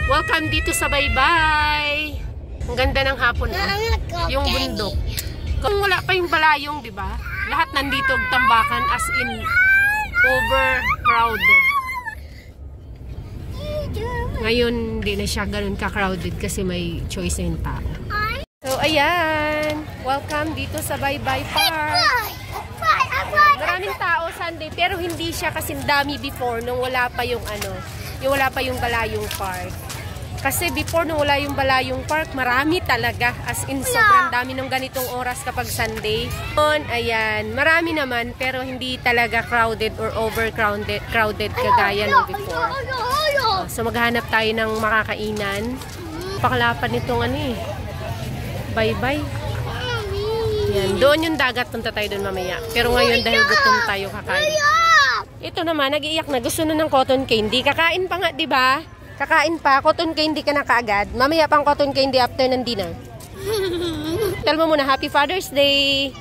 Welcome dito sa Baybay. Ang ganda ng hapon, yung bundok. Kung wala pa yung balayong, di ba? Lahat nandito tambakan as in overcrowded. Ngayon, hindi na siya ganun ka-crowded kasi may choice na yung tao. So, ayan. Welcome dito sa Baybay Park. Maraming tao Sunday, pero hindi siya kasing dami before nung wala pa yung wala pa yung balayong park. Kasi before nung wala yung balayong park, marami talaga. As in, sobrang dami ng ganitong oras kapag Sunday. Ayan, marami naman, pero hindi talaga crowded or overcrowded kagaya nung before. So, maghanap tayo ng makakainan. Paklapan nitong Baybay. Yan, doon yung dagat, punta tayo doon mamaya. Pero ngayon dahil gutom tayo kakain. Ito naman, nag-iiyak na. Gusto na ng cotton candy. Kakain pa nga, di ba? Kakain pa. Cotton candy ka na kaagad. Mamaya pang cotton candy after ng dinner. Tell mo muna, Happy Father's Day.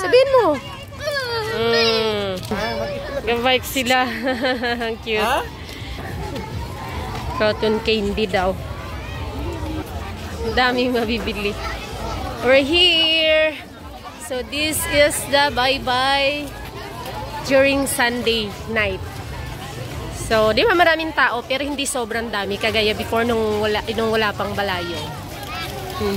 Sabihin mo. Gabike sila. Ang cute. Cotton candy daw. Ang daming mabibili. We're here. So this is the Baybay during Sunday night. So, di ba maraming tao pero hindi sobrang dami kagaya before nung wala pang balayong.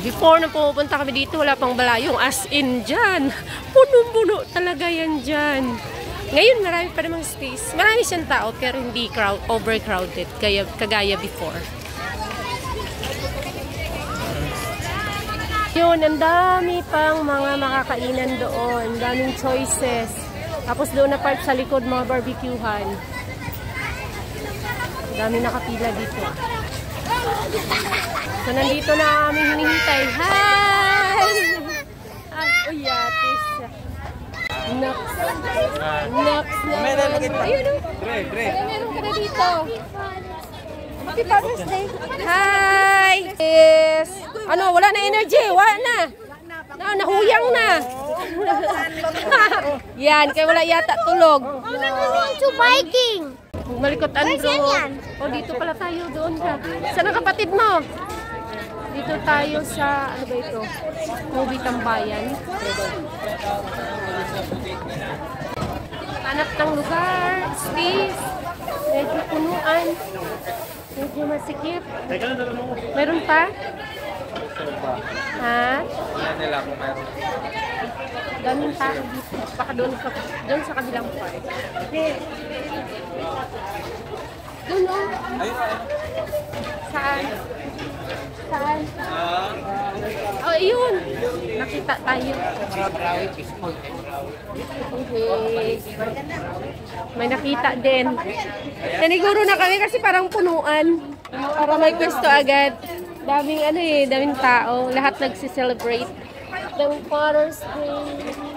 Before nung pumupunta kami dito wala pang balayong, as in dyan. Puno-puno talaga yan dyan. Ngayon marami pa namang space. Marami siyang tao pero hindi overcrowded kagaya before. Yun, ang dami pang mga makakainan doon. Daming choices. Tapos doon na part sa likod, mga barbecuehan. Dami nakapila dito. So, nandito na kami hinihintay. Hi! Uy, yatis. Naks. Naks naman. Ayun o. Meron ka na dito. Happy Father's Day. Hi! Yes. Ano, wala na energy. Wala na. Nahuyang na. Yan, kaya wala yata tulog. To biking. Malikot Andro. O, dito pala tayo. Doon ka. Saan ang kapatid mo? Dito tayo sa, ano ba ito? Movie Tambayan. Hanap ng lugar. Space. Medyo punuan. Medyo masikip. Meron pa? Ha? Daming tao dito. Baka doon sa kabilang part. Doon o. Saan? Saan? Oh, yun. Nakita tayo. Okay. May nakita din. Naniguro na kami kasi parang punuan. Para may pwesto agad. Daming daming tao. Lahat nagsiselebrate ng Father's Day.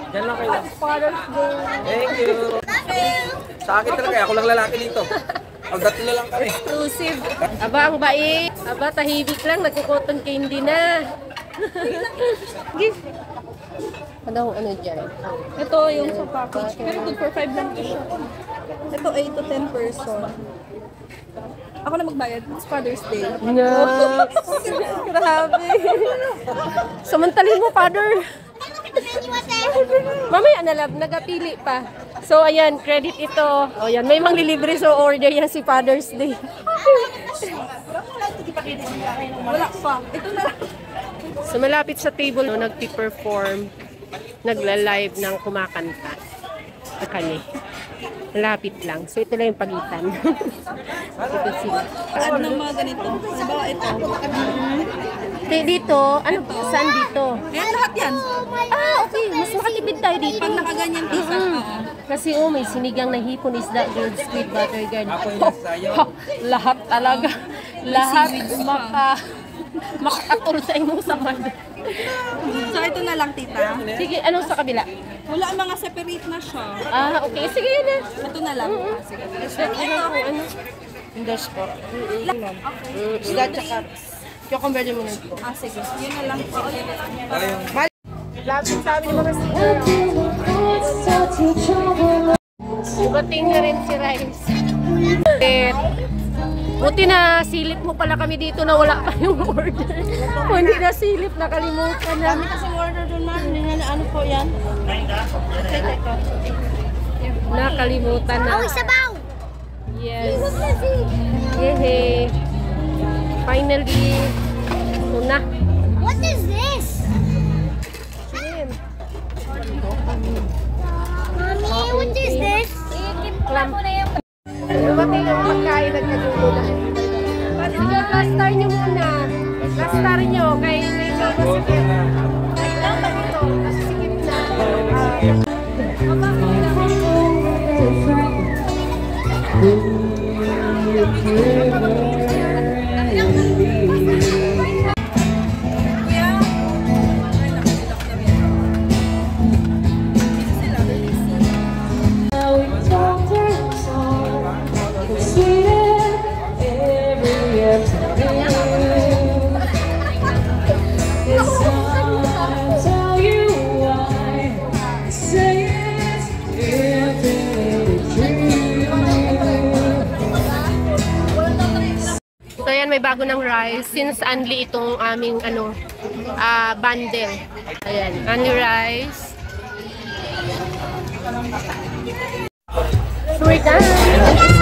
Diyan lang kayo. Father's Day. Thank you. Sa akin talaga, ako lang lalaki dito. Ang datlo lang kami. Exclusive. Aba, ang bait. Aba, tahimik lang. Nagkukotong candy na. Give. Ano dyan? Ito yung sa package. Pero good for 5 lang siya. Ito 8 to 10 person. Ako na magbayad. It's Father's Day. Yes. Grabe. Samantalin mo, Father. Mamaya na lang, nagapili pa. So, ayan, credit ito. O, yan, may manglilibre so order yan si Father's Day. Wala pa. Ito na lang. So, malapit sa table, nagpi-perform, nagla-live ng kumakanta. Akali. Malapit lang. So, ito lang yung pagitan. Ito sila. Paano ng mga ganito? Diba ito? Dito, ano po? Saan dito? Ayan, lahat yan. Okay. Mas makatipid tayo dito. Pag nakaganyan pisa. Kasi may sinigang na hipon, isda, grilled squid, butter garlic. Lahat talaga. Lahat makakatul sa inyo sa manda. So, ito na lang, tita. Sige, anong sa kabila? Wala, mga separate na siya. Okay. Sige, yun na. Ito na lang. Sige. Ano? English po. Isda, tsaka cucumber din mo na ito. Sige. Yun na lang po. Lapit sa amin yung mga sticker. Dumating na rin si Rice. Buti na silip mo pala kami dito na wala pa yung order. Kung hindi na silip, nakalimutan na. Kami kasi order doon man. Ano po yan? Nakalimutan na. Oh, sabaw! Yes. Yehey. Finally. Ito na. What is this? Shrimp. Mommy, what is this? Clam. Dumating ang pagkain at kagulo na. Sige, plaster nyo muna. Plaster nyo. Kaya medyo masikip. Lang ba dito? Masikip na. So ayan, may bago ng rice. Since Anli itong aming bundle. Ayan, Anli rice. So we're done.